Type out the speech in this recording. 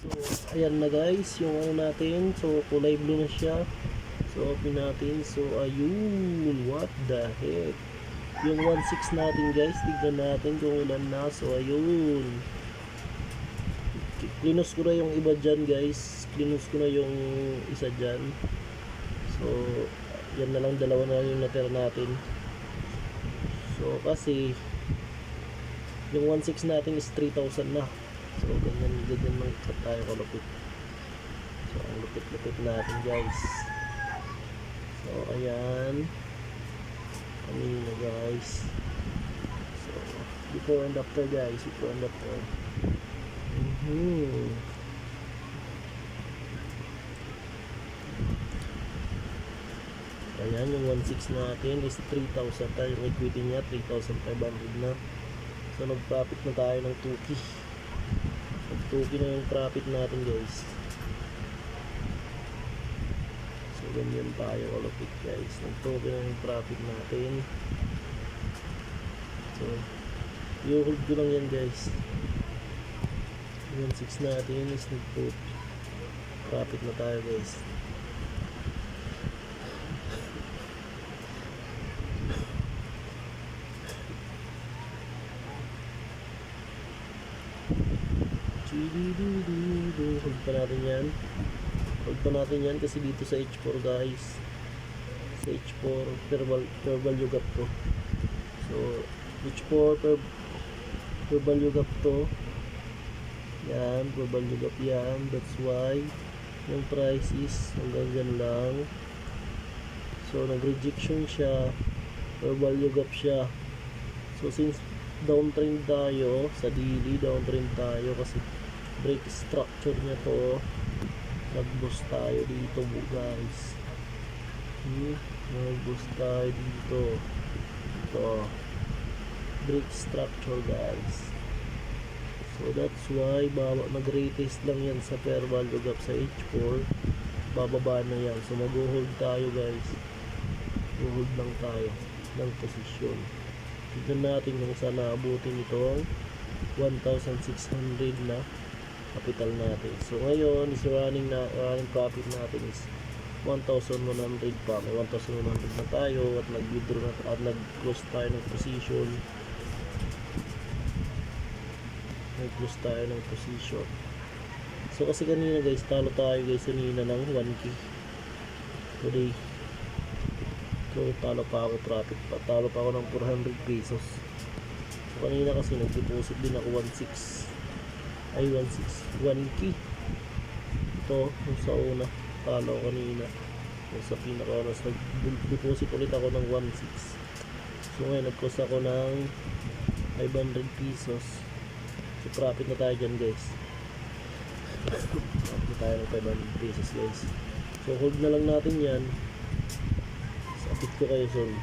So, ayan na guys, yung ano natin. So, kulay blue na siya. So, open natin. So, ayun. What the heck? Yung 1.6 natin guys, tignan natin kung ilan na. So, ayun. Cleanus ko na yung iba dyan guys. Cleanus ko na yung isa dyan. So, yan na lang, dalawa na yung natira natin. So, kasi yung 1.6 natin is 3,000 na. So, ganyan lang tayo kalupit. So, ang lupit-lupit natin guys. So, ayan. Kanina guys. So, before and after guys. Before and after. Ayan, yung 1.6 natin is 3,000 tayo. Yung equity niya, 3,500 na. So, nag-profit na tayo ng 2K. Nag-2K na yung profit natin guys. So, ganyan tayo kalupit guys. Nag-2K na yung profit natin. So, i-hold ko lang yan guys. Yung 1.6 natin is nag-2K. Profit na tayo guys. Hold pa natin yan. Hold pa natin yan kasi dito sa H4 guys. Sa H4 per value gap to. So H4 per value gap to. Yan, per value gap yan. That's why yung price is hanggang dyan lang. So nag-rejection siya. Per value gap siya. So since downtrend tayo sa daily, downtrend tayo kasi break structure niya to, nag-boost tayo dito guys. Nag-boost tayo dito. Ito break structure guys. So that's why nag-retest lang yan sa fair value gap sa H4, bababa na yan. So mag-hold tayo guys, hold lang tayo ng posisyon. Tignan natin kung saan naabutin itong 1,600 na capital natin. So ngayon is running profit natin is 1,100 pa. May 1,100 na tayo at nag-withdraw na at nag-close tayo ng position. Nag-close tayo ng position. So kasi kanina guys, talo tayo guys kanina ng 1K. Today, so talo pa ako profit pa. Talo pa ako ng 400 pesos. So kanina kasi nag-deposit din ako 1K. Ito, yung sa una, talo kanina. Yung sa pinaka-oras, nag-deposit ulit ako ng 1.6. So ngayon, nag-close ako ng 500 pesos. So profit na tayo dyan guys. Profit na tayo ng 500 pesos guys. So hold na lang natin yan. Sapit ko kayo, sorry.